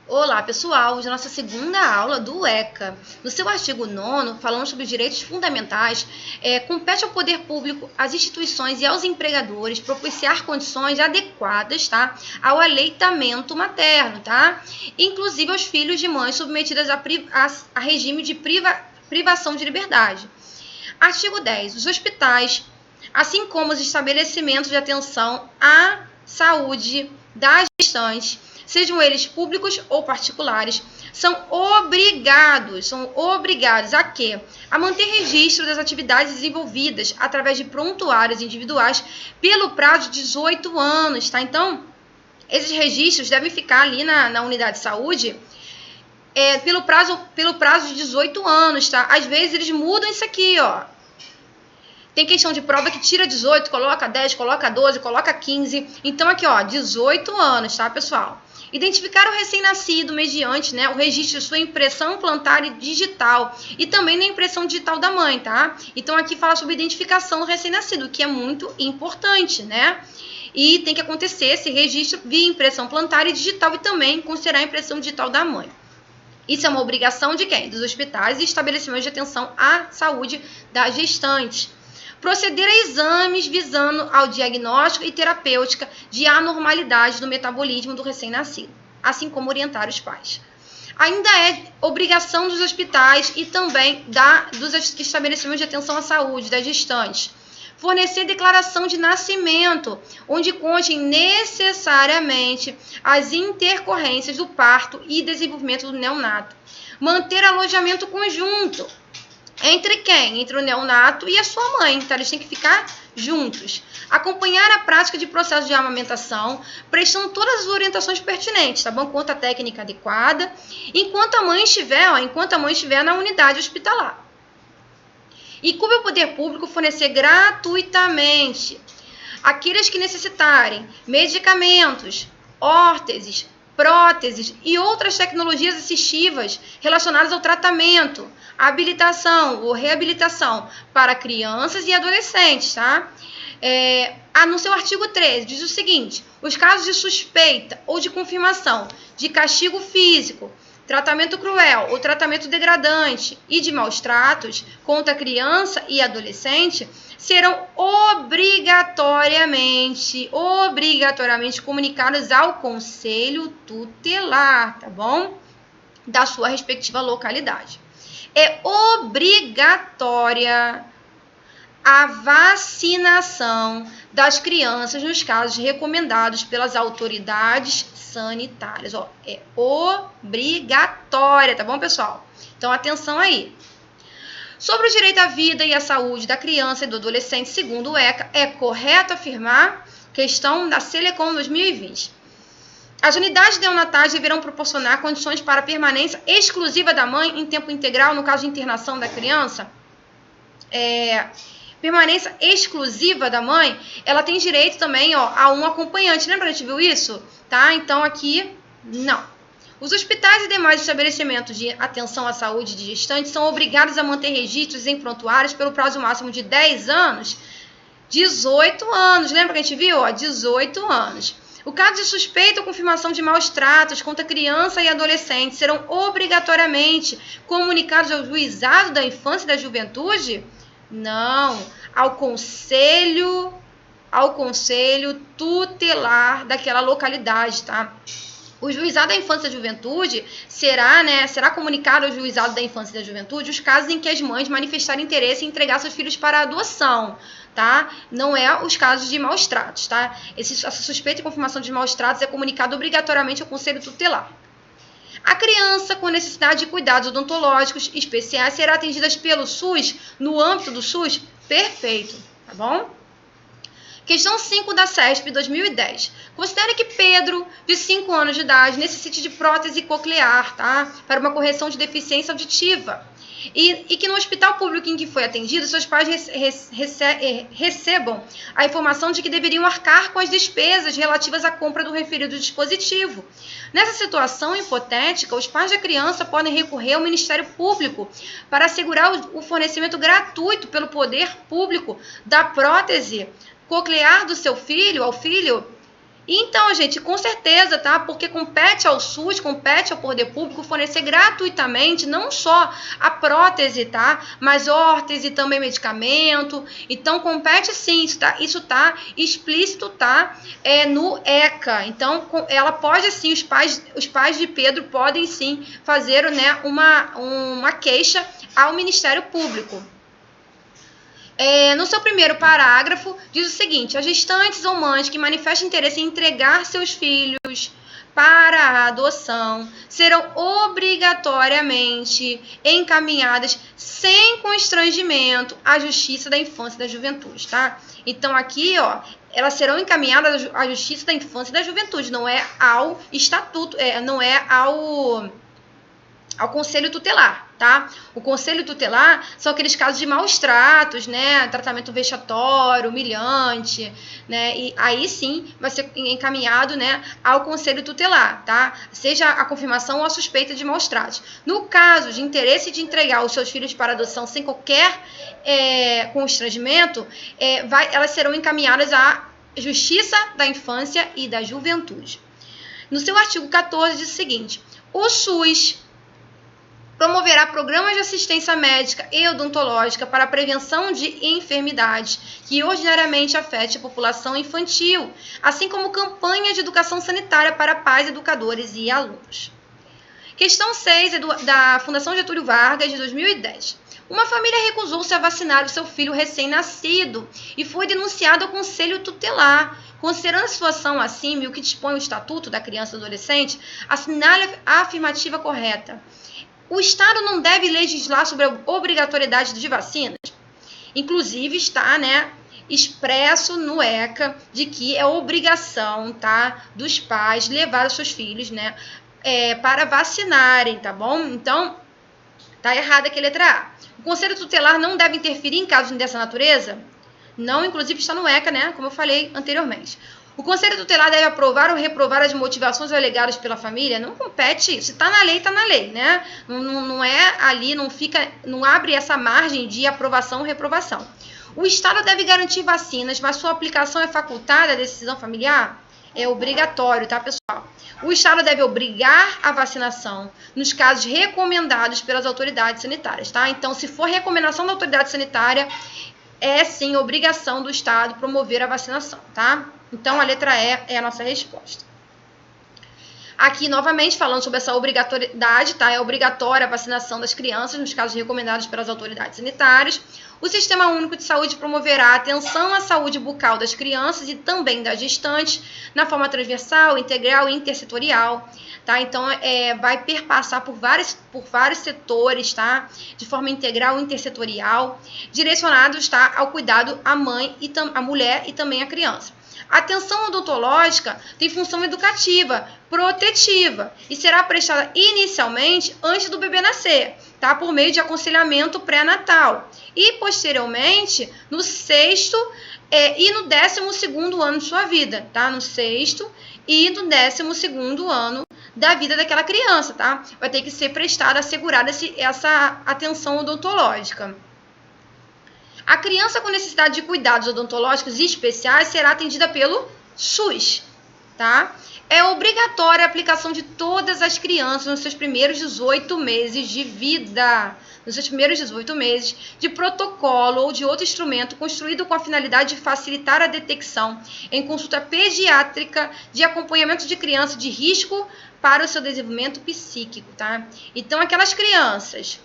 Olá, pessoal! Hoje é a nossa segunda aula do ECA. No seu artigo 9º, falamos sobre os direitos fundamentais. Compete ao poder público, às instituições e aos empregadores propiciar condições adequadas, tá, ao aleitamento materno, tá? Inclusive aos filhos de mães submetidas a regime de privação de liberdade. Artigo 10. Os hospitais, assim como os estabelecimentos de atenção à saúde das gestantes, sejam eles públicos ou particulares, são obrigados a quê? A manter registro das atividades desenvolvidas através de prontuários individuais pelo prazo de 18 anos, tá? Então, esses registros devem ficar ali na unidade de saúde pelo prazo de 18 anos, tá? Às vezes eles mudam isso aqui, ó. Tem questão de prova que tira 18, coloca 10, coloca 12, coloca 15. Então, aqui, ó, 18 anos, tá, pessoal? Identificar o recém-nascido mediante, né, o registro de sua impressão plantar digital e também na impressão digital da mãe, tá? Então, aqui fala sobre identificação do recém-nascido, que é muito importante, né? E tem que acontecer esse registro via impressão plantar e digital e também considerar a impressão digital da mãe. Isso é uma obrigação de quem? Dos hospitais e estabelecimentos de atenção à saúde das gestantes. Proceder a exames visando ao diagnóstico e terapêutica de anormalidade do metabolismo do recém-nascido, assim como orientar os pais. Ainda é obrigação dos hospitais e também dos estabelecimentos de atenção à saúde das gestantes fornecer declaração de nascimento, onde constem necessariamente as intercorrências do parto e desenvolvimento do neonato. Manter alojamento conjunto. Entre quem? Entre o neonato e a sua mãe, então eles têm que ficar juntos. Acompanhar a prática de processo de amamentação, prestando todas as orientações pertinentes, tá bom? Quanto à técnica adequada, enquanto a mãe estiver na unidade hospitalar. E cabe ao poder público fornecer gratuitamente aqueles que necessitarem medicamentos, órteses, próteses e outras tecnologias assistivas relacionadas ao tratamento, habilitação ou reabilitação para crianças e adolescentes, tá? No seu artigo 13, diz o seguinte: os casos de suspeita ou de confirmação de castigo físico, tratamento cruel ou tratamento degradante e de maus tratos contra criança e adolescente serão obrigatoriamente comunicados ao conselho tutelar, tá bom? Da sua respectiva localidade. É obrigatória a vacinação das crianças nos casos recomendados pelas autoridades sanitárias. Ó, é obrigatória, tá bom, pessoal? Então, atenção aí. Sobre o direito à vida e à saúde da criança e do adolescente, segundo o ECA, é correto afirmar, questão da Selecom 2020. As unidades neonatais deverão proporcionar condições para a permanência exclusiva da mãe em tempo integral, no caso de internação da criança. Permanência exclusiva da mãe, ela tem direito também, ó, a um acompanhante. Lembra que a gente viu isso? Tá? Então, aqui, não. Os hospitais e demais estabelecimentos de atenção à saúde de gestantes são obrigados a manter registros em prontuários pelo prazo máximo de 10 anos, 18 anos. Lembra que a gente viu? Ó, 18 anos. O caso de suspeita ou confirmação de maus tratos contra criança e adolescente serão obrigatoriamente comunicados ao juizado da infância e da juventude? Não, ao conselho tutelar daquela localidade, tá? O juizado da infância e da juventude será comunicado ao juizado da infância e da juventude os casos em que as mães manifestarem interesse em entregar seus filhos para a adoção, tá? Não é os casos de maus tratos, tá? Essa suspeita e confirmação de maus tratos é comunicado obrigatoriamente ao conselho tutelar. A criança com necessidade de cuidados odontológicos especiais será atendida pelo SUS, no âmbito do SUS? Perfeito, tá bom? Questão 5 da CESP 2010. Considere que Pedro, de 5 anos de idade, necessite de prótese coclear, tá? Para uma correção de deficiência auditiva. E que no hospital público em que foi atendido, seus pais recebam a informação de que deveriam arcar com as despesas relativas à compra do referido dispositivo. Nessa situação hipotética, os pais da criança podem recorrer ao Ministério Público para assegurar o fornecimento gratuito pelo poder público da prótese coclear do seu filho, ao filho, Então, gente, com certeza, tá? Porque compete ao SUS, compete ao poder público fornecer gratuitamente não só a prótese, tá? Mas órtese, também medicamento. Então, compete sim, isso tá explícito, tá? No ECA. Então, ela pode sim, os pais de Pedro podem sim fazer, né, uma queixa ao Ministério Público. No seu primeiro parágrafo, diz o seguinte: as gestantes ou mães que manifestem interesse em entregar seus filhos para a adoção serão obrigatoriamente encaminhadas sem constrangimento à Justiça da Infância e da Juventude, tá? Então aqui, ó, elas serão encaminhadas à Justiça da Infância e da Juventude, não é ao estatuto, não é ao Conselho Tutelar, tá? O Conselho Tutelar são aqueles casos de maus tratos, né? Tratamento vexatório, humilhante, né? E aí sim vai ser encaminhado, né, ao Conselho Tutelar, tá? Seja a confirmação ou a suspeita de maus tratos. No caso de interesse de entregar os seus filhos para adoção sem qualquer constrangimento, elas serão encaminhadas à Justiça da Infância e da Juventude. No seu artigo 14 diz o seguinte: o SUS promoverá programas de assistência médica e odontológica para a prevenção de enfermidades que ordinariamente afetem a população infantil, assim como campanha de educação sanitária para pais, educadores e alunos. Questão 6 é da Fundação Getúlio Vargas, de 2010. Uma família recusou-se a vacinar o seu filho recém-nascido e foi denunciado ao Conselho Tutelar. Considerando a situação acima e o que dispõe o Estatuto da Criança e do Adolescente, assinale a afirmativa correta. O Estado não deve legislar sobre a obrigatoriedade de vacinas. Inclusive está, né, expresso no ECA de que é obrigação, tá, dos pais levar os seus filhos, né, para vacinarem, tá bom? Então, tá errada aqui a letra A. O Conselho Tutelar não deve interferir em casos dessa natureza? Não, inclusive está no ECA, né, como eu falei anteriormente. O Conselho Tutelar deve aprovar ou reprovar as motivações alegadas pela família? Não compete isso. Se está na lei, está na lei, né? Não é ali, não abre essa margem de aprovação ou reprovação. O Estado deve garantir vacinas, mas sua aplicação é facultada à decisão familiar? É obrigatório, tá, pessoal? O Estado deve obrigar a vacinação nos casos recomendados pelas autoridades sanitárias, tá? Então, se for recomendação da autoridade sanitária, é sim obrigação do Estado promover a vacinação, tá? Então, a letra E é a nossa resposta. Aqui, novamente, falando sobre essa obrigatoriedade, tá? É obrigatória a vacinação das crianças nos casos recomendados pelas autoridades sanitárias. O Sistema Único de Saúde promoverá a atenção à saúde bucal das crianças e também das gestantes, na forma transversal, integral e intersetorial, tá? Então, vai perpassar por vários setores, tá? De forma integral e intersetorial, direcionados, tá, ao cuidado à mãe, à mulher e também à criança. A atenção odontológica tem função educativa, protetiva e será prestada inicialmente antes do bebê nascer, tá? Por meio de aconselhamento pré-natal e posteriormente no 6º e no 12º ano de sua vida, tá? No 6º e no 12º ano da vida daquela criança, tá? Vai ter que ser prestada, assegurada essa atenção odontológica. A criança com necessidade de cuidados odontológicos especiais será atendida pelo SUS, tá? É obrigatória a aplicação de todas as crianças nos seus primeiros 18 meses de vida, nos seus primeiros 18 meses, de protocolo ou de outro instrumento construído com a finalidade de facilitar a detecção em consulta pediátrica de acompanhamento de criança de risco para o seu desenvolvimento psíquico, tá? Então, aquelas crianças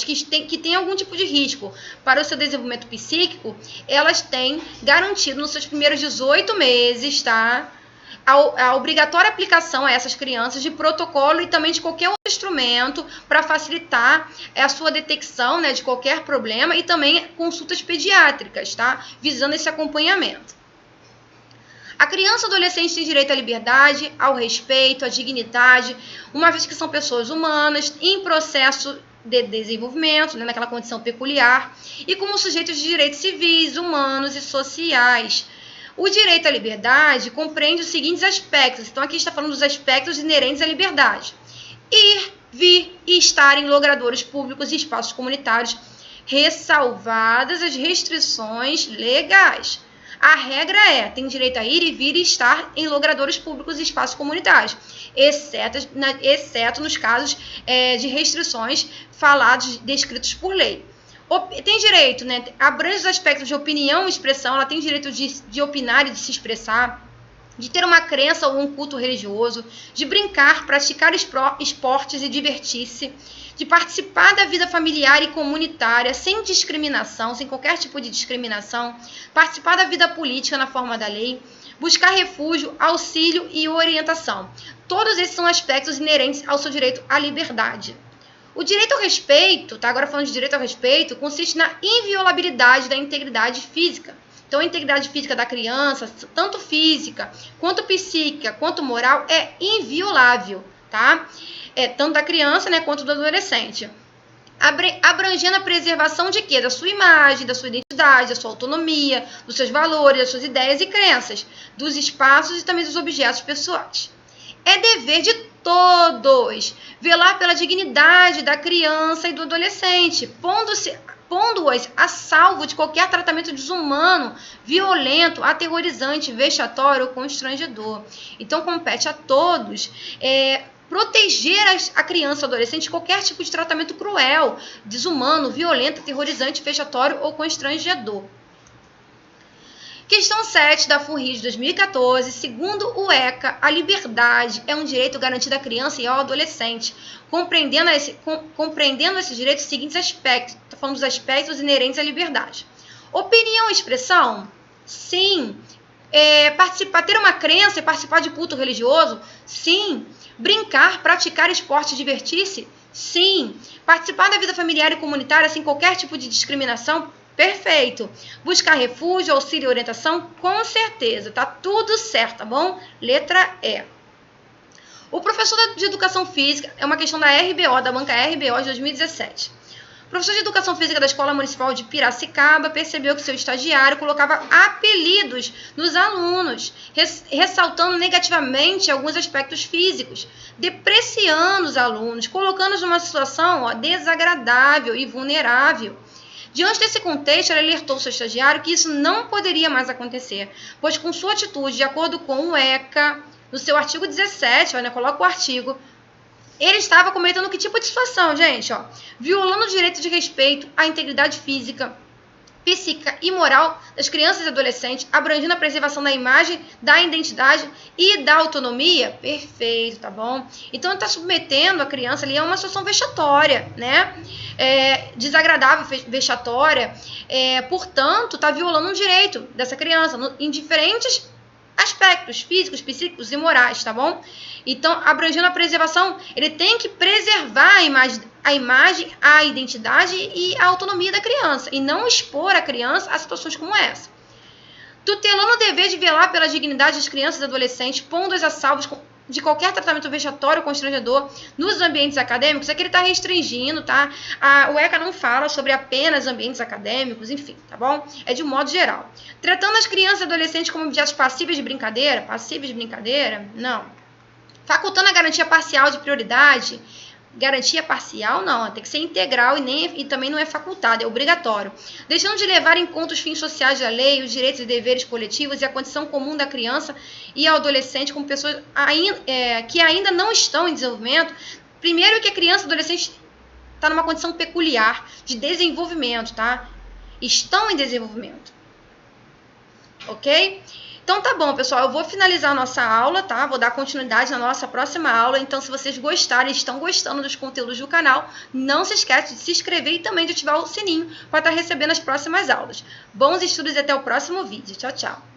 que têm algum tipo de risco para o seu desenvolvimento psíquico, elas têm garantido nos seus primeiros 18 meses, tá? A obrigatória aplicação a essas crianças de protocolo e também de qualquer outro instrumento para facilitar a sua detecção, né, de qualquer problema e também consultas pediátricas, tá? Visando esse acompanhamento. A criança e o adolescente tem direito à liberdade, ao respeito, à dignidade, uma vez que são pessoas humanas em processo de desenvolvimento, né, naquela condição peculiar, e como sujeitos de direitos civis, humanos e sociais. O direito à liberdade compreende os seguintes aspectos. Então, aqui está falando dos aspectos inerentes à liberdade. Ir, vir e estar em logradouros públicos e espaços comunitários, ressalvadas as restrições legais. A regra tem direito a ir e vir e estar em logradouros públicos e espaços comunitários, exceto nos casos de restrições descritos por lei. Tem direito, né? Abrange os aspectos de opinião e expressão, ela tem direito de opinar e de se expressar, de ter uma crença ou um culto religioso, de brincar, praticar esportes e divertir-se, de participar da vida familiar e comunitária sem discriminação, sem qualquer tipo de discriminação, participar da vida política na forma da lei, buscar refúgio, auxílio e orientação. Todos esses são aspectos inerentes ao seu direito à liberdade. O direito ao respeito, tá? Agora falando de direito ao respeito, consiste na inviolabilidade da integridade física. Então, a integridade física da criança, tanto física, quanto psíquica, quanto moral, é inviolável, tá? Tanto da criança, né, quanto do adolescente. Abrangendo a preservação de quê? Da sua imagem, da sua identidade, da sua autonomia, dos seus valores, das suas ideias e crenças, dos espaços e também dos objetos pessoais. É dever de todos velar pela dignidade da criança e do adolescente, pondo-as a salvo de qualquer tratamento desumano, violento, aterrorizante, vexatório ou constrangedor. Então, compete a todos proteger a criança ou adolescente de qualquer tipo de tratamento cruel, desumano, violento, aterrorizante, vexatório ou constrangedor. Questão 7 da FUNRIS de 2014, segundo o ECA, a liberdade é um direito garantido à criança e ao adolescente, compreendendo esse direito os seguintes aspectos. Estou falando dos aspectos inerentes à liberdade. Opinião e expressão? Sim. Ter uma crença e participar de culto religioso? Sim. Brincar, praticar esporte e divertir-se? Sim. Participar da vida familiar e comunitária sem qualquer tipo de discriminação? Perfeito. Buscar refúgio, auxílio e orientação? Com certeza. Tá tudo certo, tá bom? Letra E. O professor de Educação Física, é uma questão da RBO, da banca RBO de 2017. O professor de Educação Física da Escola Municipal de Piracicaba percebeu que seu estagiário colocava apelidos nos alunos, ressaltando negativamente alguns aspectos físicos, depreciando os alunos, colocando-os numa situação desagradável e vulnerável. Diante desse contexto, ele alertou seu estagiário que isso não poderia mais acontecer, pois com sua atitude, de acordo com o ECA, no seu artigo 17, coloca o artigo, ele estava cometendo que tipo de situação, gente? Violando o direito de respeito à integridade física, psíquica e moral das crianças e adolescentes, abrangendo a preservação da imagem, da identidade e da autonomia. Perfeito, tá bom? Então, ele está submetendo a criança ali a uma situação vexatória, né? Desagradável, vexatória. Portanto, está violando um direito dessa criança em diferentes aspectos físicos, psíquicos e morais, tá bom? Então, abrangendo a preservação, ele tem que preservar a imagem, a identidade e a autonomia da criança, e não expor a criança a situações como essa. Tutelando o dever de velar pela dignidade das crianças e adolescentes, pondo-as a salvo de qualquer tratamento vexatório ou constrangedor nos ambientes acadêmicos, aqui ele está restringindo, tá? O ECA não fala sobre apenas ambientes acadêmicos, enfim, tá bom? É de um modo geral. Tratando as crianças e adolescentes como objetos passíveis de brincadeira? Não. Facultando a garantia parcial de prioridade? Garantia parcial não, tem que ser integral e também não é facultado, é obrigatório. Deixando de levar em conta os fins sociais da lei, os direitos e deveres coletivos e a condição comum da criança e ao adolescente como pessoas que ainda não estão em desenvolvimento. Primeiro que a criança e adolescente está numa condição peculiar de desenvolvimento, tá? Estão em desenvolvimento. Ok? Então tá bom, pessoal, eu vou finalizar a nossa aula, tá? Vou dar continuidade na nossa próxima aula. Então, se vocês gostarem, estão gostando dos conteúdos do canal, não se esquece de se inscrever e também de ativar o sininho para estar recebendo as próximas aulas. Bons estudos e até o próximo vídeo. Tchau, tchau!